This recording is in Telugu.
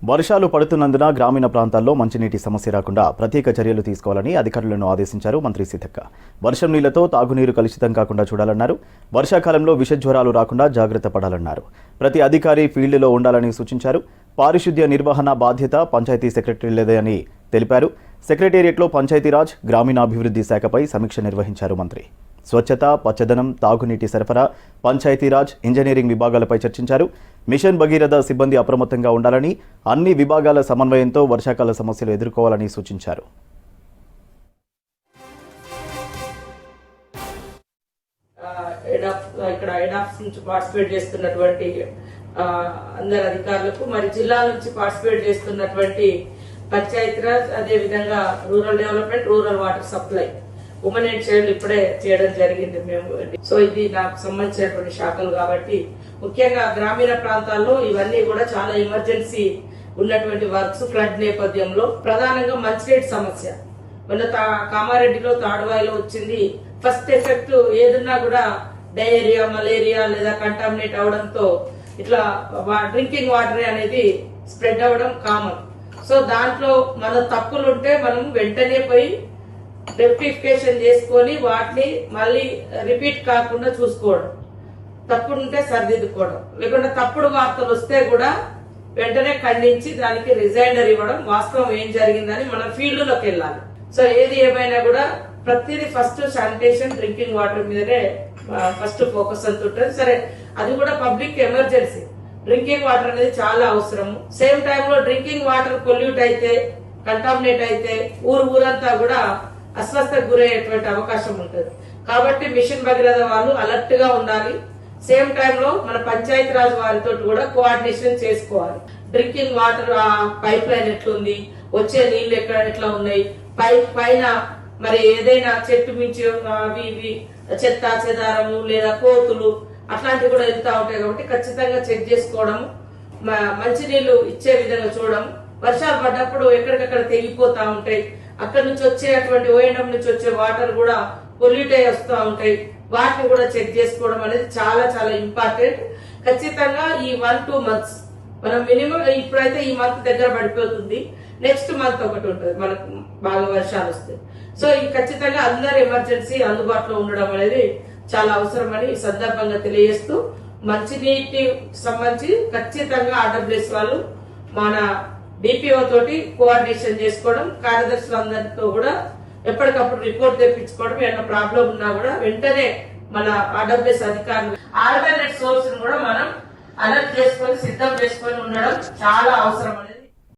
వర్షాలు పడుతున్నందున గ్రామీణ ప్రాంతాల్లో మంచినీటి సమస్య రాకుండా ప్రత్యేక చర్యలు తీసుకోవాలని అధికారులను ఆదేశించారు మంత్రి సీతక్క. వర్షం నీళ్లతో తాగునీరు కలుషితం కాకుండా చూడాలన్నారు. వర్షాకాలంలో విషజ్వరాలు రాకుండా జాగ్రత్త పడాలన్నారు. ప్రతి అధికారి ఫీల్డ్లో ఉండాలని సూచించారు. పారిశుద్ధ్య నిర్వహణ బాధ్యత పంచాయతీ సెక్రటరీలదని తెలిపారు. సెక్రటేరియట్లో పంచాయతీరాజ్ గ్రామీణాభివృద్ధి శాఖపై సమీక్ష నిర్వహించారు మంత్రి. స్వచ్ఛత, పచ్చదనం, తాగునీటి సరఫరా, పంచాయతీరాజ్, ఇంజనీరింగ్ విభాగాలపై చర్చించారు. మిషన్ భగీరథ సిబ్బంది అప్రమత్తంగా ఉండాలని, అన్ని విభాగాల సమన్వయంతో వర్షాకాల సమస్యలు ఎదుర్కోవాలని సూచించారు. ఇక్కడ ఎడాప్స్ నుంచి పార్టిసిపేట్ చేస్తున్నటువంటి అందరు అధికారులకు, మరి జిల్లా నుంచి పార్టిసిపేట్ చేస్తున్నటువంటి పంచాయతీరాజ్, అదే విధంగా rural development, rural water supply, women and child ఇప్పుడే చేయడం జరిగింది మేము. సో ఇది నాకు సంబంధించినటువంటి శాఖలు కాబట్టి ముఖ్యంగా గ్రామీణ ప్రాంతాల్లో ఇవన్నీ కూడా చాలా ఎమర్జెన్సీ ఉన్నటువంటి వర్క్స్. ఫ్లడ్ నేపథ్యంలో ప్రధానంగా మంచినీటి సమస్య మొన్న కామారెడ్డిలో, తాడువాయిలో వచ్చింది. ఫస్ట్ ఎఫెక్ట్ ఏదన్నా కూడా డయేరియా, మలేరియా లేదా కంటామినేట్ అవడంతో ఇట్లా డ్రింకింగ్ వాటర్ అనేది స్ప్రెడ్ అవ్వడం కామన్. సో దాంట్లో మన తప్పులు ఉంటే మనం వెంటనే పోయి రెక్టిఫికేషన్ చేసుకొని వాటిని మళ్ళీ రిపీట్ కాకుండా చూసుకోవడం, తప్పుడు ఉంటే సరిదిద్దుకోవడం, లేకుంటే తప్పుడు వార్తలు వస్తే కూడా వెంటనే ఖండించి దానికి రిజైండర్ ఇవ్వడం, వాస్తవం ఏం జరిగిందని మనం ఫీల్డ్ లోకి వెళ్ళాలి. సో ఏది ఏమైనా కూడా ప్రతిదీ ఫస్ట్ శానిటేషన్, డ్రింకింగ్ వాటర్ మీదనే ఫస్ట్ ఫోకస్ అంత ఉంటుంది. సరే, అది కూడా పబ్లిక్ ఎమర్జెన్సీ. డ్రింకింగ్ వాటర్ అనేది చాలా అవసరం. సేమ్ టైంలో డ్రింకింగ్ వాటర్ పొల్యూట్ అయితే, కంటామినేట్ అయితే ఊరంతా కూడా అస్వస్థకు గురయ్యేటువంటి అవకాశం ఉంటుంది. కాబట్టి మిషన్ భగీరథ వాళ్ళు అలర్ట్ గా ఉండాలి. సేమ్ టైంలో మన పంచాయతీరాజ్ వారితో కూడా కోఆర్డినేషన్ చేసుకోవాలి. డ్రింకింగ్ వాటర్ పైప్ లైన్ ఎట్లుంది, వచ్చే నీళ్లు ఎట్లా ఉన్నాయి, పైన మరి ఏదైనా చెట్టు మించి అవి ఇవి చెత్త చెదారము లేదా కోతులు అట్లాంటివి కూడా వెళ్తా ఉంటాయి. కాబట్టి ఖచ్చితంగా చెక్ చేసుకోవడం, మంచి నీళ్లు ఇచ్చే విధంగా చూడడం. వర్షాలు పడ్డప్పుడు ఎక్కడికక్కడ తెగిపోతా ఉంటాయి. అక్కడ నుంచి వచ్చేటువంటి ఓఎండం నుంచి వచ్చే వాటర్ కూడా పొల్యూట్ అయి వస్తూ ఉంటాయి. వాటిని కూడా చెక్ చేసుకోవడం అనేది చాలా చాలా ఇంపార్టెంట్. ఖచ్చితంగా ఈ 1-2 months మనం మినిమం, ఇప్పుడైతే ఈ మంత్ దగ్గర పడిపోతుంది, నెక్స్ట్ మంత్ ఒకటి ఉంటుంది మనకు బాగా వర్షాలు వస్తాయి. సో ఈ ఖచ్చితంగా అందరు ఎమర్జెన్సీ అందుబాటులో ఉండడం అనేది చాలా అవసరమని ఈ సందర్భంగా తెలియజేస్తూ, మంచినీటి సంబంధించి ఖచ్చితంగా ఆర్డబ్ల్యూఎస్ వాళ్ళు మన డిపిఓ తోటి కోఆర్డినేషన్ చేసుకోవడం, కార్యదర్శులందరితో కూడా ఎప్పటికప్పుడు రిపోర్ట్ తెప్పించుకోవడం, ఏమైనా ప్రాబ్లం ఉన్నా కూడా వెంటనే మన ఆర్డబ్ల్యూఎస్ అధికారులు ఆల్టర్నేట్ సోర్స్ కూడా మనం అలర్ట్ చేసుకొని సిద్ధం చేసుకొని ఉండడం చాలా అవసరం అనేది